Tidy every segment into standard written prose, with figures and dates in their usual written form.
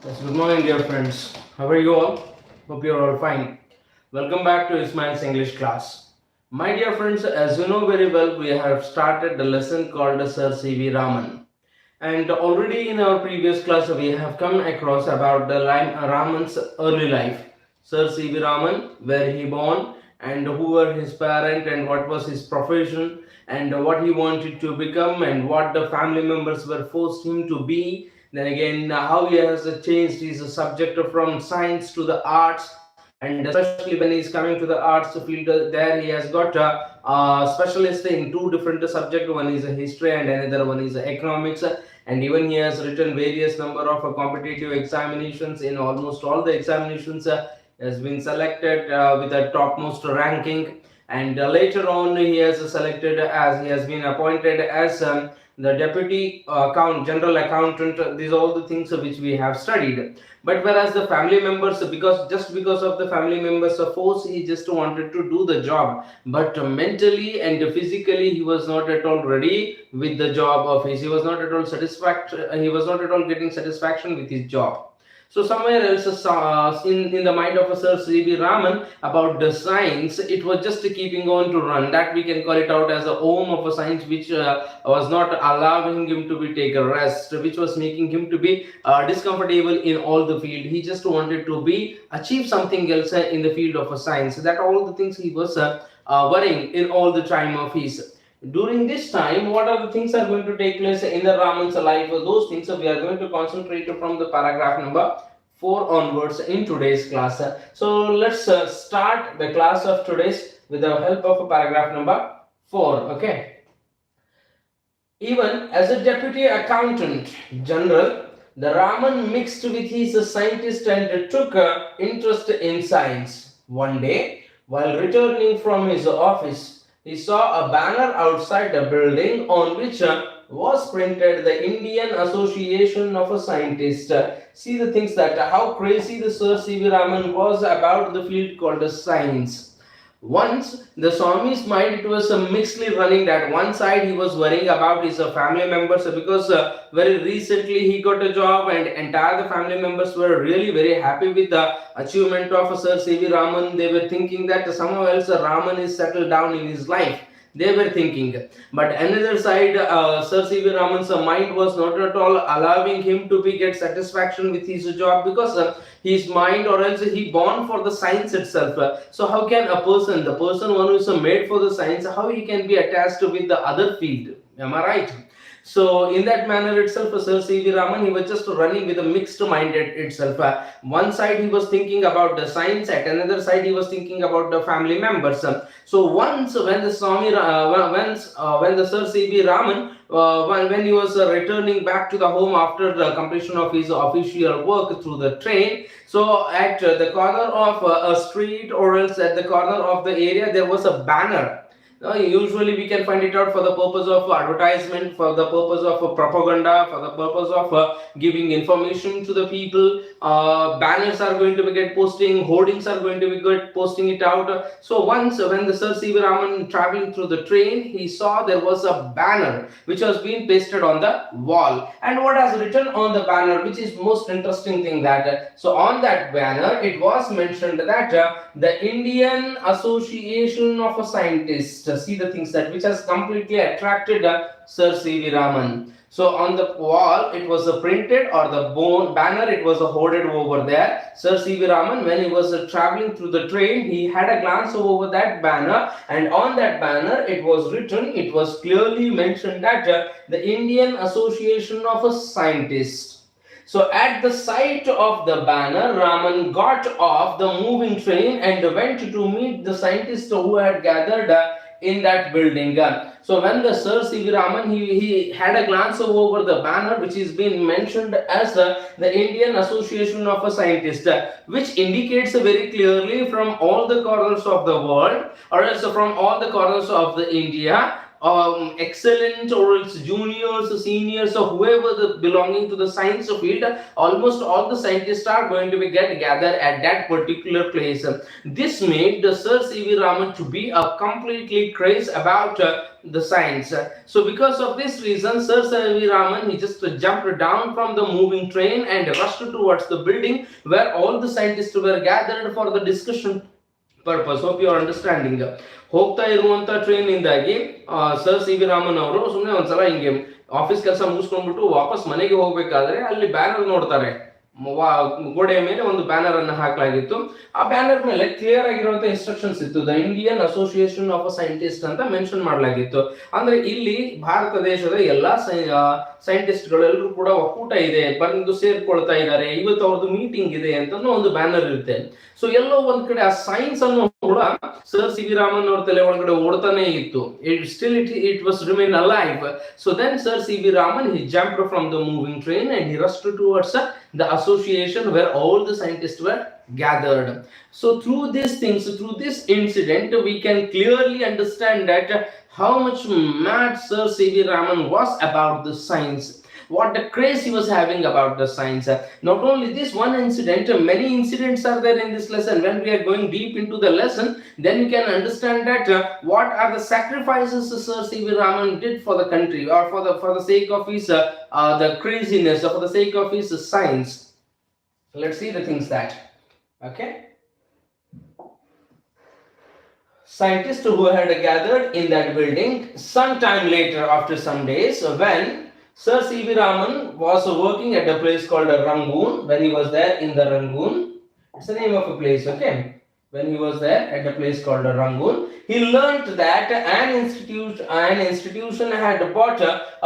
Yes, good morning, dear friends. How are you all? Hope you're all fine. Welcome back to Ismail's English class. My dear friends, as you know very well, we have started the lesson called Sir C.V. Raman. And already in our previous class, we have come across about the Raman's early life. Sir C.V. Raman, where he born, and who were his parents, and what was his profession, and what he wanted to become, and what the family members were forced him to be. Then again, how he has changed his subject from science to the arts, and especially when he's coming to the arts field, there he has got a specialist in two different subjects. One is history, and another one is economics, and even he has written various number of competitive examinations. In almost all the examinations, has been selected with a topmost ranking, and later on he has selected as he has been appointed as the deputy general accountant. These are all the things which we have studied. But whereas the family members, because of the family members of force, he just wanted to do the job, but mentally and physically he was not at all ready with the job of his. He was not at all satisfaction. He was not at all getting satisfaction with his job. So somewhere else in the mind of a Sir C.V. Raman about the science, it was just keeping on to run. That we can call it out as a home of a science which was not allowing him to be take a rest, which was making him to be discomfortable in all the field. He just wanted to be achieve something else in the field of a science. That all the things he was worrying in all the time of his. During this time, what are the things are going to take place in the Raman's life? Those things we are going to concentrate from the paragraph number 4 onwards in today's class. So let's start the class of today's with the help of paragraph number 4. Okay. Even as a deputy accountant general, the Raman mixed with his scientist and took interest in science. One day, while returning from his office, he saw a banner outside a building on which was printed the Indian Association of Scientists. See the things that how crazy the Sir C.V. Raman was about the field called science. Once the Swami's mind, it was mixedly running. That one side he was worrying about his family members, because very recently he got a job and entire the family members were really very happy with the achievement of Sir C.V. Raman. They were thinking that somehow else Raman is settled down in his life. They were thinking, but another side, Sir C.V. Raman's mind was not at all allowing him to be get satisfaction with his job, because his mind, or else he born for the science itself. So how can a person, the person one who is made for the science, how he can be attached with the other field? Am I right? So in that manner itself, Sir C.V. Raman, he was just running with a mixed mind itself. One side he was thinking about the science, at another side he was thinking about the family members. So once when the when the Sir C.V. Raman, when he was returning back to the home after the completion of his official work through the train, so at the corner of a street, or else at the corner of the area, there was a banner. Usually we can find it out for the purpose of advertisement, for the purpose of propaganda, for the purpose of giving information to the people. Banners are going to be get posting, hoardings are going to be get posting it out. So once when the Sir C.V. Raman traveling through the train, he saw there was a banner which was being pasted on the wall. And what has written on the banner, which is most interesting thing, that so on that banner it was mentioned that the Indian Association of Scientists. See the things that which has completely attracted Sir C.V. Raman. So on the wall it was printed, or the banner, it was hoarded over there. Sir C.V. Raman, when he was traveling through the train, he had a glance over that banner, and on that banner it was written, it was clearly mentioned that the Indian Association of Scientists. So at the sight of the banner, Raman got off the moving train and went to meet the scientists who had gathered in that building. So when the Sir C.V. Raman, he had a glance over the banner which is being mentioned as the Indian Association of Scientists, which indicates very clearly from all the corners of the world, or else from all the corners of the India, excellent, or else juniors, seniors, or whoever belonging to the science field, almost all the scientists are going to be get gathered at that particular place. This made the Sir C.V. Raman to be a completely craze about the science. So because of this reason, Sir C.V. Raman, he just jumped down from the moving train and rushed towards the building where all the scientists were gathered for the discussion purpose. Hope you are understanding. ಹೋಗ್ತಾ ಇರುವಂತ train ಇಂದಾಗಿ sir C V Raman ಅವರು ಸುಮ್ಮನೆ ಒಂದ್ಸಲ ಹಿಂಗೆ office ಕೆಲಸ ಮುಗಿಸ್ಕೊಂಡ್ಬಿಟ್ಟು ವಾಪಸ್ ಮನೆಗೆ ಹೋಗ್ಬೇಕಾದ್ರೆ ಅಲ್ಲಿ ಬ್ಯಾನರ್ ನೋಡ್ತಾರೆ. ಗೋಡೆಯ ಮೇಲೆ ಒಂದು ಬ್ಯಾನರ್ ಅನ್ನು ಹಾಕಲಾಗಿತ್ತು. ಆ ಬ್ಯಾನರ್ ಮೇಲೆ ಕ್ಲಿಯರ್ ಆಗಿರುವಂತ ಇನ್ಸ್ಟ್ರಕ್ಷನ್ಸ್ ಇತ್ತು, the Indian association of a scientist ಅಂತ ಮೆನ್ಷನ್ ಮಾಡಲಾಗಿತ್ತು. ಅಂದ್ರೆ ಇಲ್ಲಿ ಭಾರತ ದೇಶದ ಎಲ್ಲಾ ಸೈಂಟಿಸ್ಟ್ ಗಳೆಲ್ಲರೂ ಕೂಡ ಒಕ್ಕೂಟ ಇದೆ, ಬಂದು ಸೇರ್ಕೊಳ್ತಾ ಇದ್ದಾರೆ, ಇವತ್ತು ಅವ್ರದ್ದು ಮೀಟಿಂಗ್ ಇದೆ ಅಂತ ಒಂದು ಬ್ಯಾನರ್ ಇರುತ್ತೆ. ಸೊ ಎಲ್ಲೋ ಒಂದ್ ಕಡೆ ಆ ಸೈನ್ಸ್ ಅನ್ನು ಕೂಡ ಸರ್ ಸಿ ವಿ ರಾಮನ್ ಅವ್ರ ತಲೆ ಒಳಗಡೆ ಓಡ್ತಾನೆ ಇತ್ತು. It was remain alive. So then sir C V Raman he jumped from the moving train and he rushed towards the association where all the scientists were gathered. So through these things, through this incident, we can clearly understand that how much mad Sir C.V. Raman was about the science, what the craze he was having about the science. Not only this one incident, many incidents are there in this lesson. When we are going deep into the lesson, then you can understand that what are the sacrifices Sir C.V. Raman did for the country, or for the sake of his the craziness, or for the sake of his science. Let's see the things that, okay, scientists who had gathered in that building. Sometime later, after some days, when Sir C.V. Raman was working at a place called Rangoon, when he was there in the Rangoon, it's the name of a place, okay? When he was there at a place called Rangoon, he learnt that an institution had bought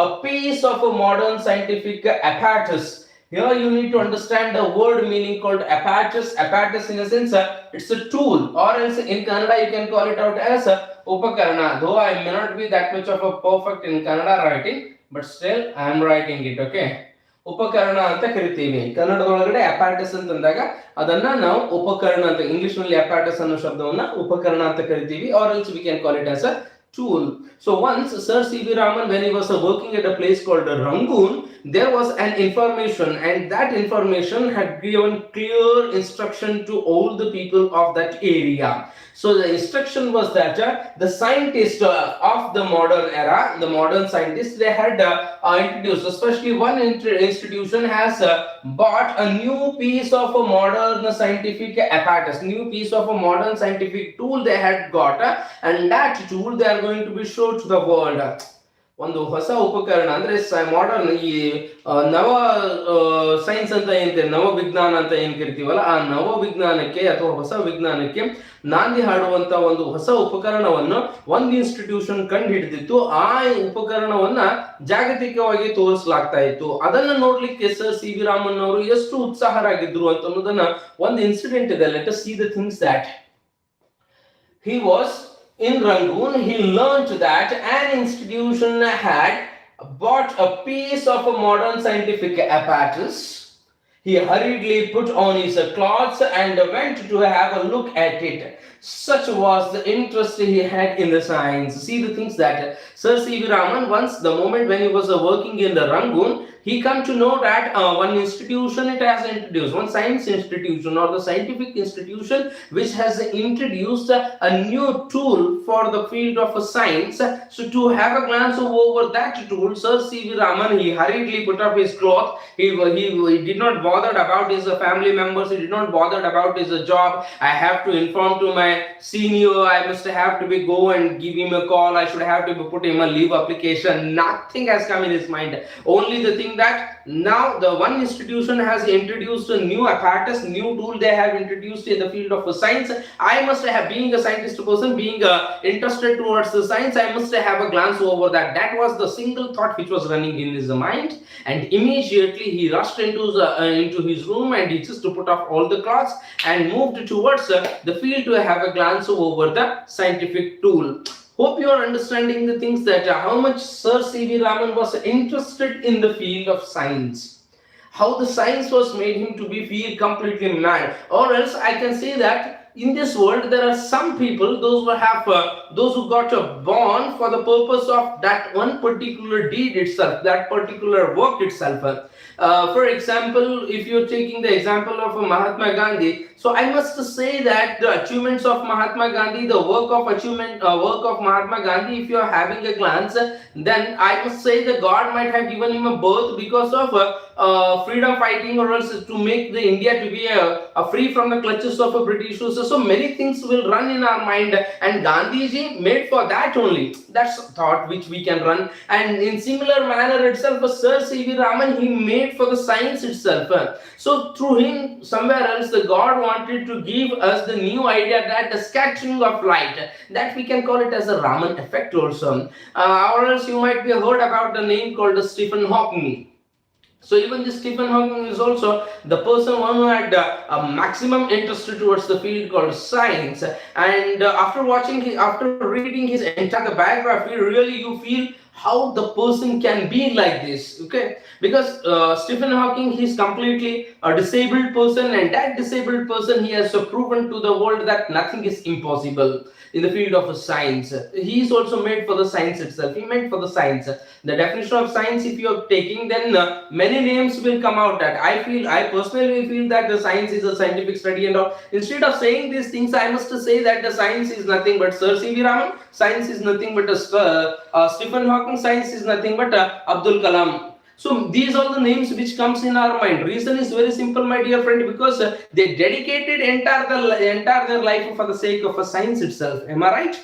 a piece of a modern scientific apparatus. Here you need to understand the word meaning called apparatus. Apparatus in a sense, it's a tool, or else in Kannada you can call it out as upakarana. Though I may not be that much of a perfect in Kannada writing, but still I am writing it, okay? ಉಪಕರಣ ಅಂತ ಕರಿತೀವಿ ಕನ್ನಡದೊಳಗಡೆ. Apparatus ಅಂತಂದಾಗ ಅದನ್ನ ನಾವು ಉಪಕರಣ ಅಂತ, English ನಲ್ಲಿ apparatus ಅನ್ನೋ ಶಬ್ದವನ್ನ ಉಪಕರಣ ಅಂತ ಕರಿತೀವಿ, or else we can call it as a tool. So once Sir C.V. Raman, when he was working at a place called Rangoon, there was an information, and that information had given clear instruction to all the people of that area. So the instruction was that the scientists of the modern era, the modern scientists, they had introduced, especially one institution has bought a new piece of a modern scientific apparatus, new piece of a modern scientific tool they had got, and that tool they are going to be shown to the world. ಒಂದು ಹೊಸ ಉಪಕರಣ ಅಂದ್ರೆ modern, ಈ ನವ science ಅಂತ ಏನ್ ನವ ವಿಜ್ಞಾನ ಅಂತ ಏನ್ ಕರಿತೀವಲ್ಲ, ಆ ನವ ವಿಜ್ಞಾನಕ್ಕೆ ಅಥವಾ ಹೊಸ ವಿಜ್ಞಾನಕ್ಕೆ ನಾಂದಿ ಹಾಡುವಂತ ಒಂದು ಹೊಸ ಉಪಕರಣವನ್ನು ಒಂದು ಇನ್ಸ್ಟಿಟ್ಯೂಷನ್ ಕಂಡು ಹಿಡಿದಿತ್ತು. ಆ ಉಪಕರಣವನ್ನ ಜಾಗತಿಕವಾಗಿ ತೋರಿಸಲಾಗ್ತಾ ಇತ್ತು. ಅದನ್ನ ನೋಡ್ಲಿಕ್ಕೆ ಸರ್ ಸಿ ವಿ ರಾಮನ್ ಅವರು ಎಷ್ಟು ಉತ್ಸಾಹರಾಗಿದ್ರು ಅಂತ ಅನ್ನೋದನ್ನ ಒಂದು ಇನ್ಸಿಡೆಂಟ್ ಇದೆ. Let us see the things that he was in Rangoon. He learnt that an institution had bought a piece of a modern scientific apparatus. He hurriedly put on his clothes and went to have a look at it. Such was the interest he had in the science. See the things that Sir C.V. Raman, once the moment when he was working in the Rangoon, he come to know that one institution it has introduced, one science institution or the scientific institution which has introduced a new tool for the field of science. So to have a glance over that tool, Sir C.V. Raman, he hurriedly put up his cloth. He did not bother about his family members. He did not bother about his job. I have to inform to my senior. I must have to be go and give him a call. I should have to put him a leave application. Nothing has come in his mind. Only the thing that now the one institution has introduced a new apparatus, new tool they have introduced in the field of science. I must have, being a scientist person, being interested towards the science, I must have a glance over that. That was the single thought which was running in his mind, and immediately he rushed into his room and he just put off all the clothes and moved towards the field to have a glance over the scientific tool. Hope you are understanding the things that how much Sir C.V. Raman was interested in the field of science, how the science was made him to be feel completely mad. Or else I can say that in this world there are some people, those who got born for the purpose of that one particular deed itself, that particular work itself. For example, if you're taking the example of Mahatma Gandhi, so I must say that the achievements of Mahatma Gandhi, the work of Mahatma Gandhi, if you are having a glance, then I must say that God might have given him a birth because of freedom fighting, or else to make the India to be free from the clutches of a British. So many things will run in our mind, and Gandhiji made for that only. That's a thought which we can run. And in similar manner itself, Sir C.V. Raman, he made for the science itself. So through him, somewhere else, the God wanted to give us the new idea that the scattering of light, that we can call it as a Raman effect also. Or else you might be heard about the name called Stephen Hawking. So even this Stephen Hawking is also the person one who had a maximum interest towards the field called science. And after reading his entire biography, really you feel how the person can be like this. Okay, because Stephen Hawking, he's completely a disabled person, and that disabled person, he has proven to the world that nothing is impossible in the field of science. He is also made for the science itself. He made for the science. The definition of science, if you are taking, then many names will come out. That I personally feel that the science is a scientific study and all. Instead of saying these things, I must say that the science is nothing but Sir C.V. Raman. Science is nothing but Stephen Hawking. Science is nothing but Abdul Kalam. So these are the names which comes in our mind. Reason is very simple, my dear friend, because they dedicated entire their life for the sake of a science itself. Am I right?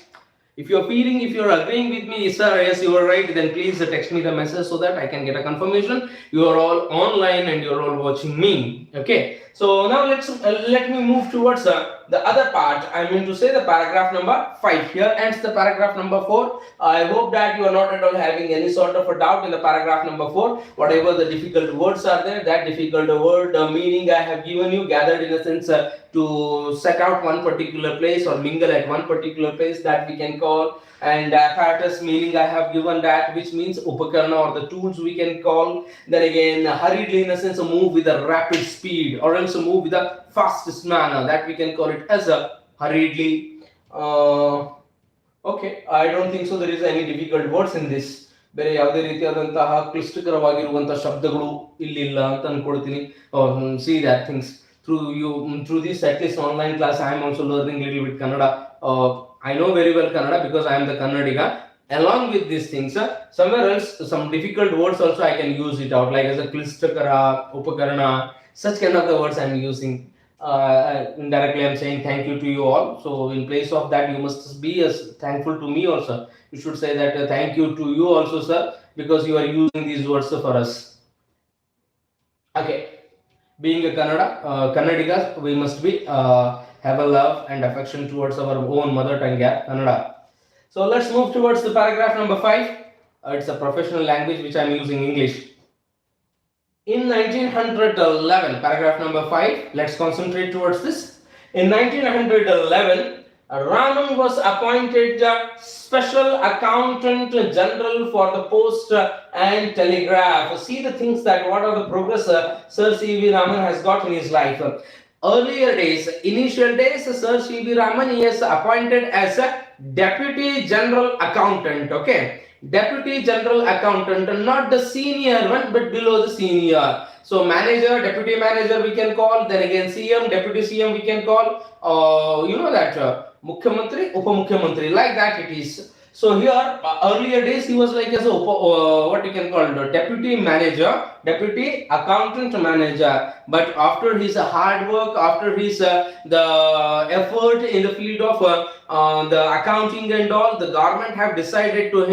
If you're agreeing with me, sir, yes, you are right, then please text me the message so that I can get a confirmation. You are all online and you are all watching me. Okay. So now let me move towards the other part. I mean to say the paragraph number 5. Here ends the paragraph number 4. I hope that you are not at all having any sort of a doubt in the paragraph number 4. Whatever the difficult words are there, that difficult word meaning I have given you, gathered in a sense to set out one particular place or mingle at one particular place, that we can call. And apparatus meaning I have given that, which means upakarana or the tools we can call. Then again, hurriedly in a sense, move with a rapid speed, or else move with a fastest manner, that we can call it as a hurriedly. Okay, I don't think so there is any difficult words in this. ಬೇರೆ ಯಾವುದೇ ರೀತಿಯಾದಂತಹ ಕ್ಲಿಷ್ಟಕರವಾಗಿರುವಂತಹ ಶಬ್ದಗಳು ಇಲ್ಲಿಲ್ಲ ಅಂತ ಅನ್ಕೊಳ್ತೀನಿ. See that things through this at least online class I am also learning little bit Kannada. I know very well Kannada because I am the Kannadiga. Along with these things, somewhere else some difficult words also I can use it out, like as a klishtakara, upakarana, such kind of the words I am using. Indirectly I am saying thank you to you all. So in place of that, you must be as thankful to me also. You should say that thank you to you also, sir, because you are using these words for us. Okay. Being a Kannadigas, we must be have a love and affection towards our own mother tongue, Kannada. So let's move towards the paragraph number 5. It's a professional language which I am using, English. In 1911, paragraph number 5, let's concentrate towards this. In 1911, Raman was appointed special accountant general for the post and telegraph. See the things that what are the progress Sir C.V. Raman has got in his life. Earlier days, initial days, Sir C.V. Raman is appointed as a deputy general accountant. Okay, deputy general accountant, not the senior one, but below the senior. So manager, deputy manager we can call. Then again CM, deputy CM we can call. You know that Mukhyamantri, Upamukhyamantri, like that it is. So here, earlier days he was like as a what you can call deputy manager, deputy accountant manager. But after his hard work, after his the effort in the field of the accounting and all, the government have decided to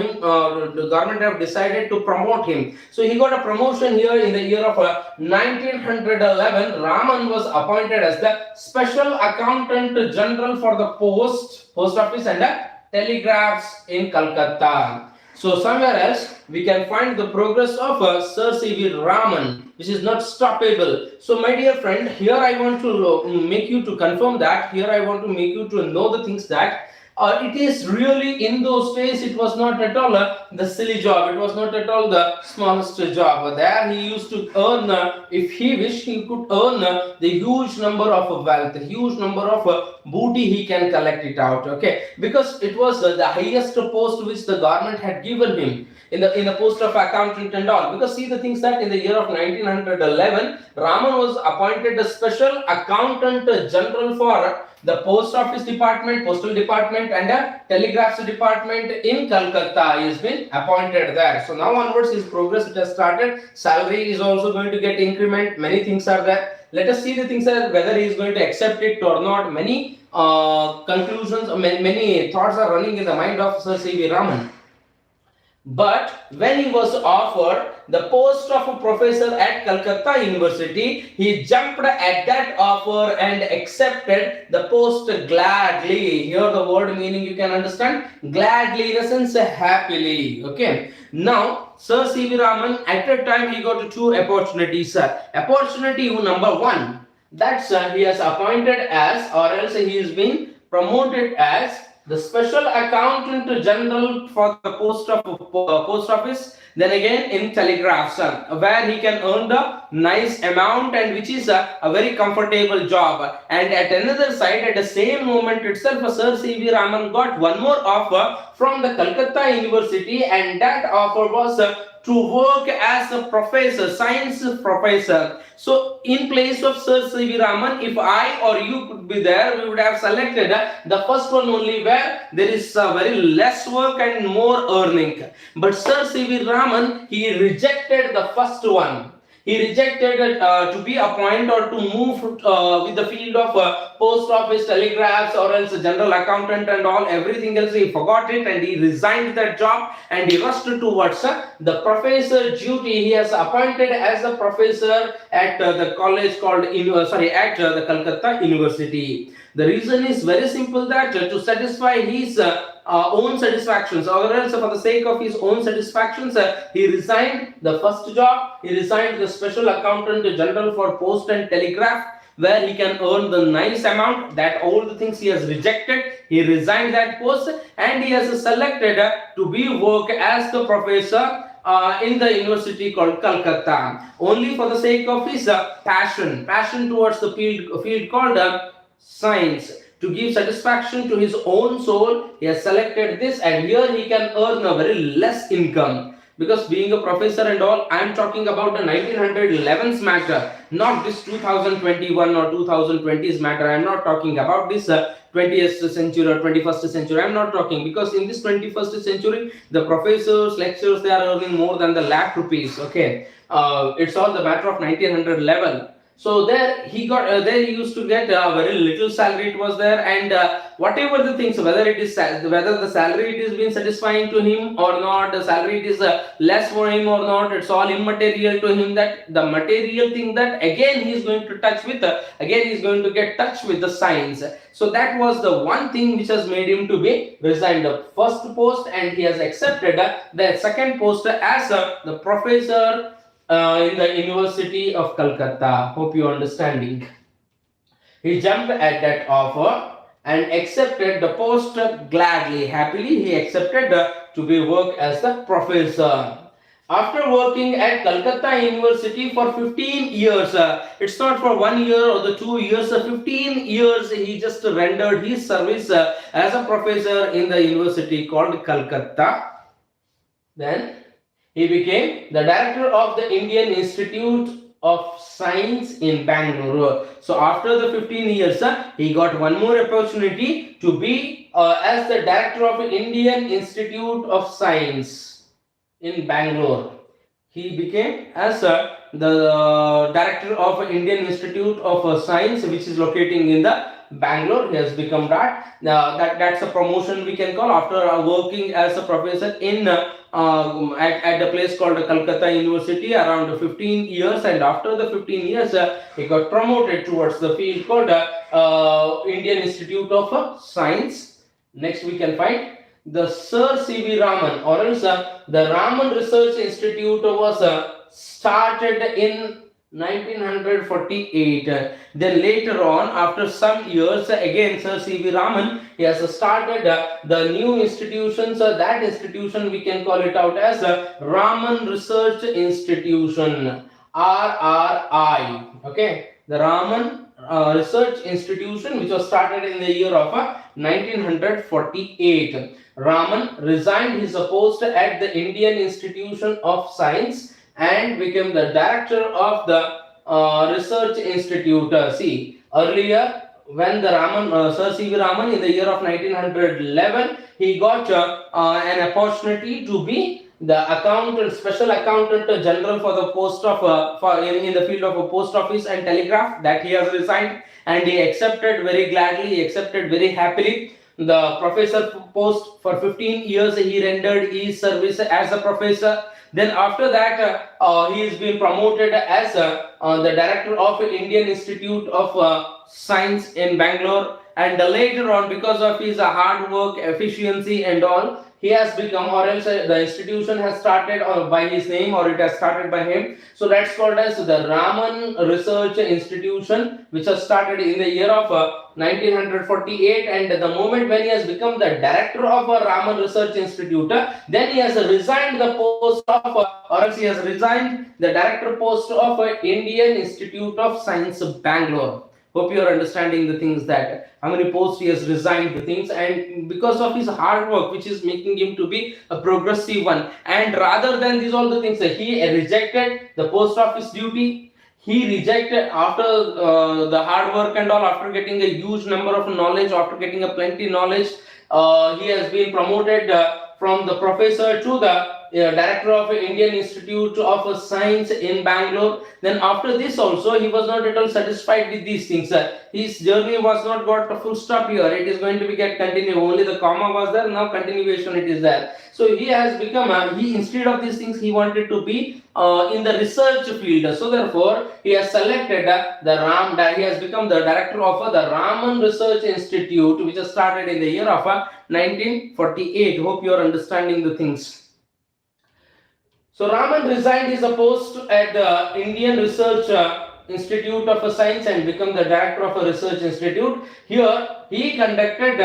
promote him. So he got a promotion here in the year of 1911. Raman was appointed as the special accountant general for the post office and telegraphs in Calcutta. So somewhere else we can find the progress of Sir C.V. Raman, which is not stoppable. So my dear friend, here I want to make you to confirm that. Here I want to make you to know the things that it is really in those days it was not at all the silly job. It was not at all the smallest job. There he used to earn, if he wished, he could earn the huge number of wealth, huge number of booty he can collect it out. Okay, because it was the highest post which the government had given him in the post of accountant and all. Because see the things that in the year of 1911, Raman was appointed a special accountant general for the post office department, postal department, and a telegraphs department in Calcutta. He has been appointed there. So now onwards, his progress it has started. Salary is also going to get increment. Many things are there. Let us see the things that whether he is going to accept it or not. Many conclusions, many thoughts are running in the mind of Sir C.V. Raman. But when he was offered the post of a professor at Calcutta University, he jumped at that offer and accepted the post gladly. Here the word meaning you can understand, gladly in a sense happily. Okay. Now Sir C.V. Raman at that time he got two opportunities. Opportunity number one, that's he has appointed as, or else he is being promoted as the special accountant general for the post office, then again in telegraphs, where he can earn the nice amount and which is a very comfortable job. And at another side, at the same moment itself, Sir C.V. Raman got one more offer from the Calcutta University, and that offer was to work as a professor, science professor. So in place of Sir C.V. Raman, if I or you could be there, we would have selected the first one only, where there is very less work and more earning. But Sir C.V. Raman, he rejected the first one. He rejected to be appointed or to move with the field of post office, telegraphs, or else general accountant and all, everything else. He forgot it and he resigned that job and he rushed towards the professor duty. He has appointed as a professor at the college called at the Calcutta University. The reason is very simple, that to satisfy his own satisfactions, or else for the sake of his own satisfactions, he resigned the first job. He resigned the special accountant general for post and telegraph, where he can earn the nice amount. That all the things he has rejected. He resigned that post and he has selected to be work as the professor in the university called Calcutta, only for the sake of his passion towards the field called science. To give satisfaction to his own soul, he has selected this, and here he can earn a very less income. Because being a professor and all, I am talking about the 1911's matter, not this 2021 or 2020's matter. I am not talking about this 20th century or 21st century. I am not talking, because in this 21st century, the professors, lecturers, they are earning more than the lakh rupees. Okay, it's all the matter of 1911. So there he got, there he used to get very little salary. It was there, and whatever the things, whether the salary it is being satisfying to him or not, the salary it is less for him or not, it's all immaterial to him. That the material thing, that again he is going to touch with, again he is going to get touch with the science. So that was the one thing which has made him to be resigned the first post, and he has accepted the second post as the professor in the University of Calcutta. Hope you are understanding. He jumped at that offer and accepted the post gladly, happily. He accepted to be work as the professor. After working at Calcutta University for 15 years, it's not for 1 year or the 2 years, 15 years he just rendered his service as a professor in the university called Calcutta. Then he became the director of the Indian Institute of Science in Bangalore. So after the 15 years, he got one more opportunity to be as the director of the Indian Institute of Science in Bangalore. He became as the director of Indian Institute of Science, which is locating in the Bangalore. He has become that. That's a promotion we can call after working as a professor in at the place called Calcutta University around 15 years, and after the 15 years he got promoted towards the field called Indian Institute of Science. Next we can find the Sir C.V. Raman, or else the Raman Research Institute was started in 1948. Then later on, after some years, again Sir C.V. Raman, he has started the new institutions. That institution we can call it out as Raman Research Institution, RRI. Okay, the Raman Research Institution, which was started in the year of 1948. Raman resigned his post at the Indian Institution of Science and became the director of the research institute. See, earlier when the Sir C.V. Raman in the year of 1911, he got an opportunity to be the accountant, special accountant general for the post of in the field of a post office and telegraph. That he has resigned, and he accepted very gladly. He accepted very happily the professor post. For 15 years he rendered his service as a professor. Then after that, he is being promoted as the director of Indian Institute of Science in Bangalore. And later on, because of his hard work, efficiency, and all, he has become, or else the institution has started by his name, or it has started by him. So that's called as the Raman Research Institution, which has started in the year of 1948. And the moment when he has become the director of a Raman Research Institute, then he has resigned the post of, or else he has resigned the director post of Indian Institute of Science, Bangalore. Hope you are understanding the things, that how many posts he has resigned the things, and because of his hard work, which is making him to be a progressive one. And rather than these all the things, he rejected the post office duty. He rejected after the hard work and all, after getting a huge number of knowledge, after getting a plenty knowledge, he has been promoted from the professor to the director of Indian Institute of Science in Bangalore. Then after this also, he was not at all satisfied with these things. His journey was not got a full stop here. It is going to be get continue. Only the comma was there. Now continuation it is there. So he has become he, instead of these things, he wanted to be in the research field. So therefore he has selected he has become the director of the Raman Research Institute, which has started in the year of 1948. Hope you are understanding the things. So Raman resigned his post at the Indian Research Institute of Science and became the director of a research institute. Here he conducted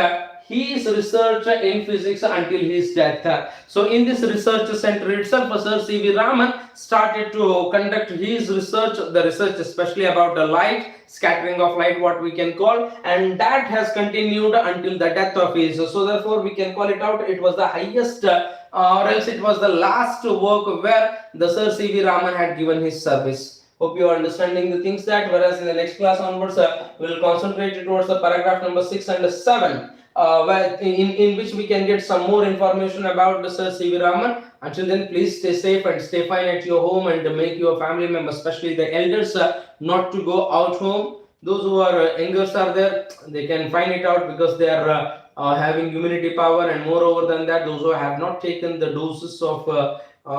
his research in physics until his death. So in this research center itself, Sir C.V. Raman started to conduct his research, the research especially about the light, scattering of light, what we can call, and that has continued until the death of his. So therefore we can call it out, it was the highest or else it was the last work where the Sir C.V. Raman had given his service. Hope you are understanding the things, that whereas in the next class onwards we will concentrate towards the paragraph number 6 and 7, where in which we can get some more information about the Sir C.V. Raman. Until then, please stay safe and stay fine at your home, and make your family members, especially the elders, not to go out home. Those who are youngers are there, they can find it out because they are having immunity power, and moreover than that, those who have not taken the doses of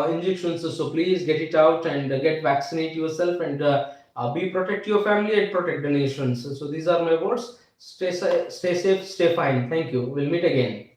injections, so please get it out and get vaccinate yourself, and be protect your family and protect the nations. So these are my words. Stay safe, stay fine. Thank you. We'll meet again.